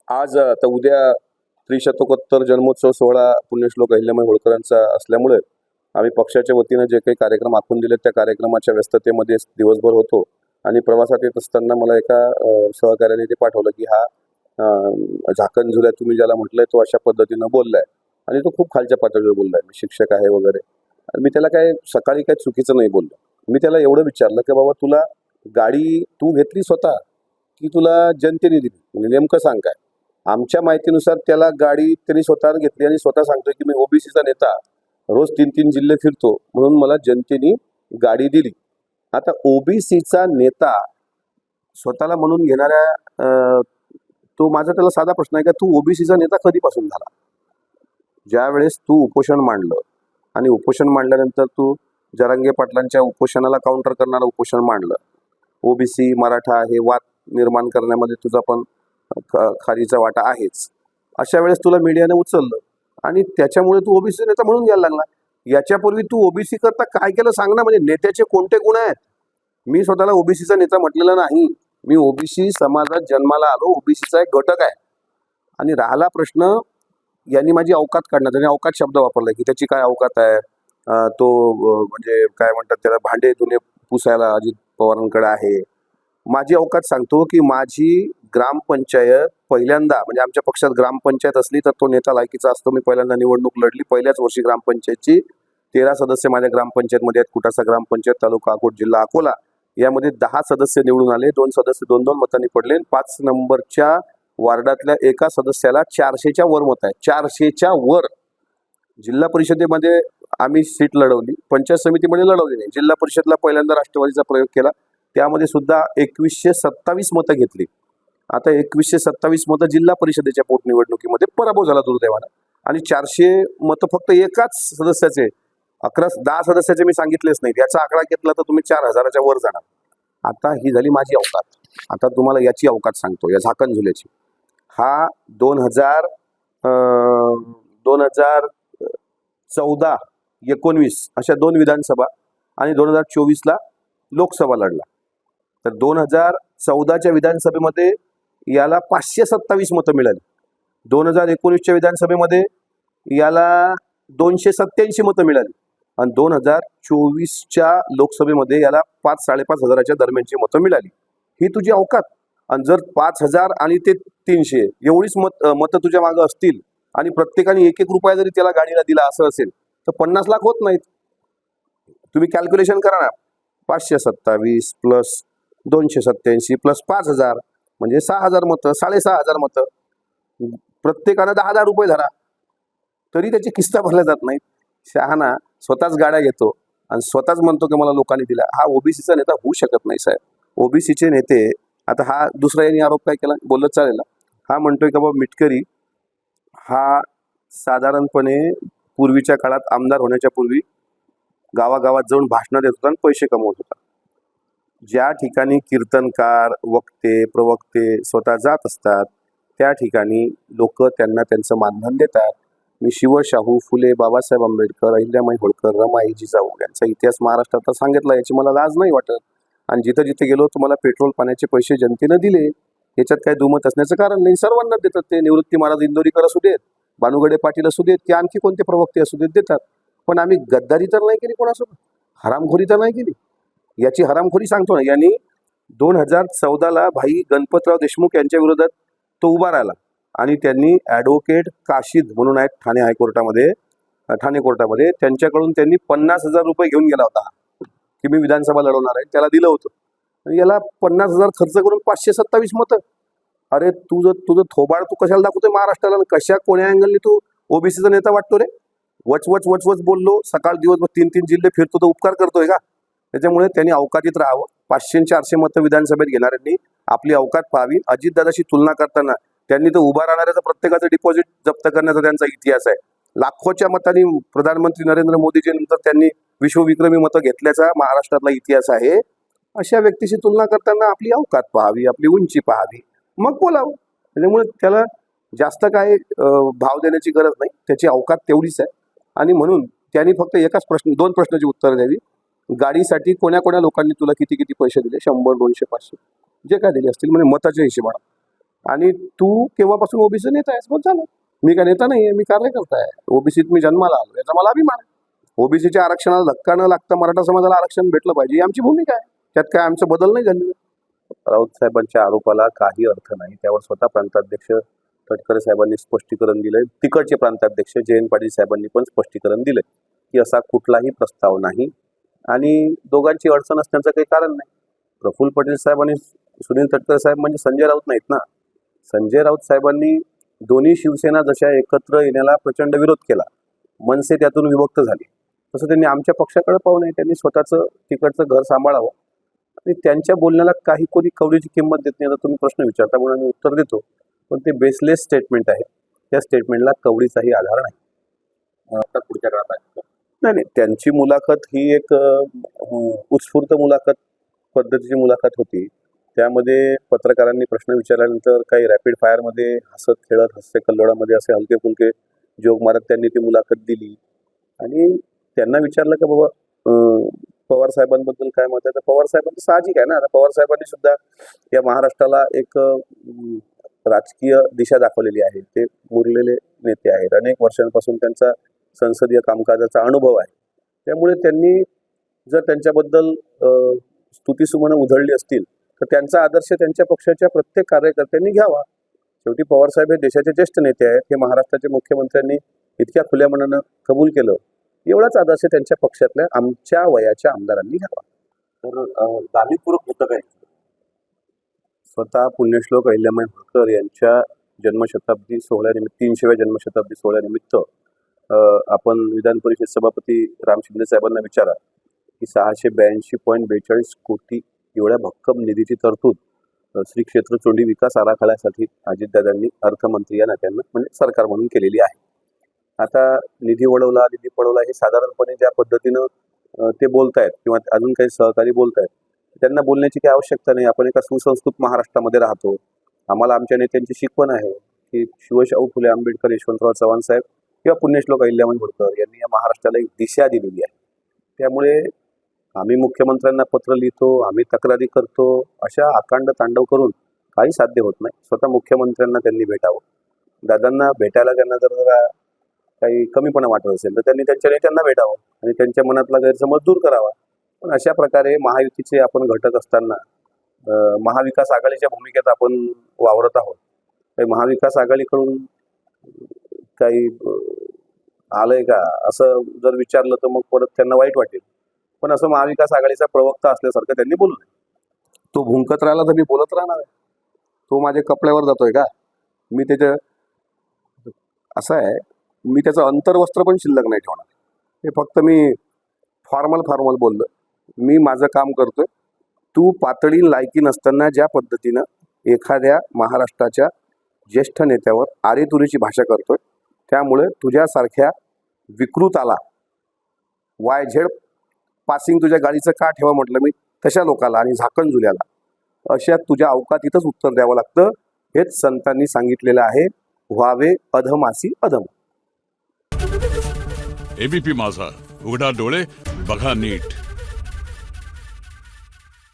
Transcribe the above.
आज आता उद्या त्रिशतकोत्तर जन्मोत्सव सोहळा पुण्यश्लोक अहिल्याबाई होळकरांचा असल्यामुळे आम्ही पक्षाच्या वतीनं जे काही कार्यक्रम आखून दिले त्या कार्यक्रमाच्या व्यस्ततेमध्ये दिवसभर होतो आणि प्रवासात येत असताना मला एका सहकार्याने ते पाठवलं की हा झाकण झुल्या तुम्ही ज्याला म्हटलंय तो अशा पद्धतीनं बोललाय आणि तो खूप खालच्या पातळीवर बोललाय, मी शिक्षक आहे वगैरे. आणि मी त्याला काय सकाळी काय चुकीचं नाही बोललो. मी त्याला एवढं विचारलं की बाबा तुला गाडी तू घेतली स्वतः की तुला जनतेने दिली, म्हणजे नेमकं सांग काय. आमच्या माहितीनुसार त्याला गाडी त्यांनी स्वतः घेतली आणि स्वतः सांगतोय की मी ओबीसीचा नेता, रोज 3-3 जिल्हे फिरतो म्हणून मला जनतेने गाडी दिली. आता ओबीसीचा नेता स्वतःला म्हणून घेणाऱ्या तो माझा त्याला साधा प्रश्न आहे का तू ओबीसीचा नेता कधीपासून झाला? ज्या वेळेस तू उपोषण मांडलं आणि उपोषण मांडल्यानंतर तू जरांगे पाटलांच्या उपोषणाला काउंटर करणारं उपोषण मांडलं, ओबीसी मराठा हे वाद निर्माण करण्यामध्ये तुझा पण खारीचा वाटा आहेच. अशा वेळेस तुला मीडियाने उचललं आणि त्याच्यामुळे तू ओबीसी नेता म्हणून घ्यायला लागला. याच्यापूर्वी तू ओबीसी करता काय केलं सांग ना. म्हणजे नेत्याचे कोणते गुण आहेत? मी स्वतःला ओबीसीचा नेता म्हटलेला नाही. मी ओबीसी समाजात जन्माला आलो, ओबीसीचा एक घटक आहे. आणि राहिला प्रश्न यांनी माझी अवकात काढण्यात, त्यांनी अवकात शब्द वापरलाय की त्याची काय अवकात आहे, तो म्हणजे काय म्हणतात त्याला भांडे धुणे पुसायला अजित पवारांकडे आहे. माझी अवकात सांगतो की माझी ग्रामपंचायत पहिल्यांदा, म्हणजे आमच्या पक्षात ग्रामपंचायत असली तर तो नेता लायकीचा असतो. मी पहिल्यांदा निवडणूक लढली पहिल्याच वर्षी ग्रामपंचायतची. 13 सदस्य माझ्या ग्रामपंचायतमध्ये आहेत. कुटासा ग्रामपंचायत, तालुका अकोट, जिल्हा अकोला. यामध्ये 10 सदस्य निवडून आले, 2 सदस्य 2-2 मतांनी पडले. 5 नंबरच्या वार्डातल्या एका सदस्याला 400च्या वर मत आहे, 400च्या वर. जिल्हा परिषदेमध्ये आम्ही सीट लढवली, पंचायत समितीमध्ये लढवली नाही. जिल्हा परिषदला पहिल्यांदा राष्ट्रवादीचा प्रयोग केला, त्यामध्ये सुद्धा 2127 मतं घेतली. आता 2127 मतं जिल्हा परिषदेच्या पोटनिवडणुकीमध्ये पराभव झाला दुर्दैवानं. आणि 400 मतं फक्त एकाच सदस्याचे, 10 सदस्याचे मी सांगितलेच नाहीत. याचा आकडा घेतला तर तुम्ही 4000च्या वर जाणार. आता ही झाली माझी अवकात. आता तुम्हाला याची अवकात सांगतो, या झाकण झुल्याची. हा 2014-19 अशा 2 विधानसभा आणि 2024ला लोकसभा लढला. तर 2014च्या विधानसभेमध्ये याला 527 मतं मिळाली. 2019च्या विधानसभेमध्ये याला 287 मतं मिळाली आणि 2024च्या लोकसभेमध्ये याला 5-5.5 हजाराच्या दरम्यानची मतं मिळाली. ही तुझी अवकात. आणि जर 5000 आणि ते 300 एवढीच मतं तुझ्या मागं असतील आणि प्रत्येकाने 1-1 रुपया जरी त्याला गाडीला दिला असं असेल तर 50 लाख होत नाहीत. तुम्ही कॅल्क्युलेशन करा ना. 527 प्लस 287 प्लस 5000 म्हणजे 6000 मतं, 6500 मतं. प्रत्येकानं 10,000 रुपये धरा तरी त्याची किस्ता भरल्या जात नाहीत. शहाणा स्वतःच गाड्या घेतो आणि स्वतःच म्हणतो की मला लोकांनी दिला. हा ओबीसीचा नेता होऊ शकत नाही साहेब. ओबीसीचे नेते, आता हा दुसरा यांनी आरोप काय केला बोललं चालेल. हा म्हणतोय का बाबा मिटकरी हा साधारणपणे पूर्वीच्या काळात आमदार होण्याच्या पूर्वी गावागावात जाऊन भाषणं देत होता आणि पैसे कमवत होता. ज्या ठिकाणी कीर्तनकार, वक्ते, प्रवक्ते स्वतः जात असतात त्या ठिकाणी लोक त्यांना त्यांचं मानधन देतात. मी शिवशाहू फुले, बाबासाहेब आंबेडकर, अहिल्याबाई होळकर, रमाई जिजाऊ यांचा इतिहास महाराष्ट्रात सांगितला. याची मला लाज नाही वाटत. आणि जिथं जिथे गेलो तुम्हाला पेट्रोल पाण्याचे पैसे जनतेनं दिले, याच्यात काही दुमत असण्याचं कारण नाही. सर्वांना देतात ते. निवृत्ती महाराज इंदोरीकर असू देत, भानुगडे पाटील असू देत, की आणखी कोणते प्रवक्ते असू देत, देतात. पण आम्ही गद्दारी तर नाही केली कोणासोबत, हरामखोरी तर नाही केली. याची हरामखोरी सांगतो ना. यांनी 2014ला भाई गणपतराव देशमुख यांच्या विरोधात तो उभा राहिला आणि त्यांनी ॲडव्होकेट काशीद म्हणून आहेत ठाणे कोर्टामध्ये त्यांच्याकडून त्यांनी 50,000 रुपये घेऊन गेला होता की मी विधानसभा लढवणार आहे. त्याला दिलं होतं आणि याला 50,000 खर्च करून 527 मतं. अरे तुझं थोबाड तू कशाला दाखवतोय महाराष्ट्राला? कशा कोण्या अँगलनी तू ओबीसीचा नेता वाटतो रे? वच बोललो, सकाळ दिवसभर 3-3 जिल्हे फिरतो तर उपकार करतोय का? त्याच्यामुळे त्यांनी अवकातीत राहावं. 500-400 मतं विधानसभेत घेणाऱ्यांनी आपली अवकात पाहावी. अजितदादाशी तुलना करताना त्यांनी तर उभा राहणाऱ्याचं प्रत्येकाचं डिपॉझिट जप्त करण्याचा त्यांचा इतिहास आहे. लाखोच्या मतांनी प्रधानमंत्री नरेंद्र मोदीजीनंतर त्यांनी विश्वविक्रमी मतं घेतल्याचा महाराष्ट्रातला इतिहास आहे. अशा व्यक्तीशी तुलना करताना आपली अवकात पाहावी, आपली उंची पाहावी, मग बोलावं. त्याच्यामुळे त्याला जास्त काय भाव देण्याची गरज नाही. त्याची अवकात तेवढीच आहे. आणि म्हणून त्यांनी फक्त 2 प्रश्नाची उत्तर द्यावी. गाडीसाठी कोण्या लोकांनी तुला किती पैसे दिले? 100, 200, 500 जे काय दिले असतील म्हणजे मताच्या हिशोबाने. आणि तू केव्हापासून ओबीसी नेता आहेस, बोल झालं. मी काय नेता नाही, मी कार्यकर्ता आहे. ओबीसीत मी जन्माला आलो, याचा मला अभिमान आहे. ओबीसीच्या आरक्षणाला धक्का न लागता मराठा समाजाला आरक्षण भेटलं पाहिजे, ही आमची भूमिका आहे. त्यात काय आमचं बदल नाही झालेलं. राऊत साहेबांच्या आरोपाला काही अर्थ नाही. त्यावर स्वतः प्रांताध्यक्ष तटकरे साहेबांनी स्पष्टीकरण दिलंय. तिकडचे प्रांताध्यक्ष जयंत पाटील साहेबांनी पण स्पष्टीकरण दिलंय की असा कुठलाही प्रस्ताव नाही आणि दोघांची अडचण असण्याचं काही कारण नाही. प्रफुल्ल पटेल साहेब आणि सुनील तटकरे साहेब म्हणजे संजय राऊत नाहीत ना. संजय राऊत साहेबांनी दोन्ही शिवसेना जशा एकत्र येण्याला प्रचंड विरोध केला, मनसे त्यातून विभक्त झाली, तसं त्यांनी आमच्या पक्षाकडे पाहू नये. त्यांनी स्वतःचं तिकडचं घर सांभाळावं आणि त्यांच्या बोलण्याला काही कोणी कवडीची किंमत देत नाही. आता तुम्ही प्रश्न विचारता म्हणून मी उत्तर देतो, पण ते बेसलेस स्टेटमेंट आहे. त्या स्टेटमेंटला कवडीचाही आधार नाही. आता पुढच्या काळात नाही, त्यांची मुलाखत ही एक उत्स्फूर्त मुलाखत पद्धतीची मुलाखत होती. त्यामध्ये पत्रकारांनी प्रश्न विचारल्यानंतर काही रॅपिड फायरमध्ये हसत खेळत हास्य कल्लोळामध्ये असे हलके फुलके जोग मारत त्यांनी ती मुलाखत दिली आणि त्यांना विचारलं का बाबा पवार साहेबांबद्दल काय मत आहे, तर पवार साहेबांचं साहजिक आहे ना. आता पवार साहेबांनी सुद्धा या महाराष्ट्राला एक राजकीय दिशा दाखवलेली आहे. ते मुरलेले नेते आहेत, अनेक वर्षांपासून त्यांचा संसदीय कामकाजाचा अनुभव आहे. त्यामुळे त्यांनी जर त्यांच्याबद्दल स्तुतीसुमनं उधळली असतील तर त्यांचा आदर्श त्यांच्या पक्षाच्या प्रत्येक कार्यकर्त्यांनी घ्यावा. शेवटी पवारसाहेब हे देशाचे ज्येष्ठ नेते आहेत. हे महाराष्ट्राचे मुख्यमंत्र्यांनी इतक्या खुल्या मनानं कबूल केलं, एवढाच आदर्श त्यांच्या पक्षातल्या आमच्या वयाच्या आमदारांनी घ्यावा. तर जाणीवपूर्वक होतं काय? स्वतः पुण्यश्लोक अहिल्याबाई होळकर यांच्या जन्मशताब्दी सोहळ्यानिमित्त 300व्या जन्मशताब्दी सोहळ्यानिमित्त आपण विधान परिषद सभापती राम शिंदे साहेबांना विचारा की 682.42 कोटी एवढ्या भक्कम निधीची तरतूद श्री क्षेत्र चोंडी विकास आराखड्यासाठी अजितदादांनी अर्थमंत्री या नात्यानं म्हणजे सरकार म्हणून केलेली आहे. आता निधी वळवला निधी पळवला हे साधारणपणे ज्या पद्धतीनं ते बोलतायत किंवा अजून काही सहकारी बोलतायत, त्यांना बोलण्याची काही आवश्यकता नाही. आपण एका सुसंस्कृत महाराष्ट्रामध्ये राहतो. आम्हाला आमच्या नेत्यांची शिकवण आहे की शिवशाहू फुले आंबेडकर, यशवंतराव चव्हाण साहेब किंवा पुण्यश्लोक अहिल्याबाई होळकर यांनी या महाराष्ट्राला एक दिशा दिलेली आहे. त्यामुळे आम्ही मुख्यमंत्र्यांना पत्र लिहितो, आम्ही तक्रारी करतो, अशा अकांड तांडव करून काही साध्य होत नाही. स्वतः मुख्यमंत्र्यांना त्यांनी भेटावं. दादांना भेटायला त्यांना जर जरा काही कमीपणा वाटत असेल तर त्यांनी त्यांच्या नेत्यांना भेटावं आणि त्यांच्या मनातला गैरसमज दूर करावा. पण अशा प्रकारे महायुतीचे आपण घटक असताना महाविकास आघाडीच्या भूमिकेत आपण वावरत आहोत. काही महाविकास आघाडीकडून काही आलंय का असं जर विचारलं तर मग परत त्यांना वाईट वाटेल. पण असं महाविकास आघाडीचा प्रवक्ता असल्यासारखं त्यांनी बोलू नये. तो भुंकत राहिला तर मी बोलत राहणार आहे. तो माझ्या कपड्यावर जातोय का? मी त्याचं असं आहे, मी त्याचं अंतर्वस्त्र पण शिल्लक नाही ठेवणार. हे फक्त मी फॉर्मल बोललो. मी माझं काम करतोय. तू पातळी लायकी नसताना ज्या पद्धतीनं एखाद्या महाराष्ट्राच्या ज्येष्ठ नेत्यावर आरेतुरीची भाषा करतोय, त्यामुळे तुझ्यासारख्या विकृताला YZ पासिंग तुझ्या गाडीचं का ठेवा म्हटलं मी, तशा लोकाला आणि झाकण झुल्याला अशा तुझ्या अवकातीतच उत्तर द्यावं लागतं. हेच संतांनी सांगितलेलं आहे, व्हावे अधमासी अधम. ABP माझा, उघडा डोळे बघा नीट.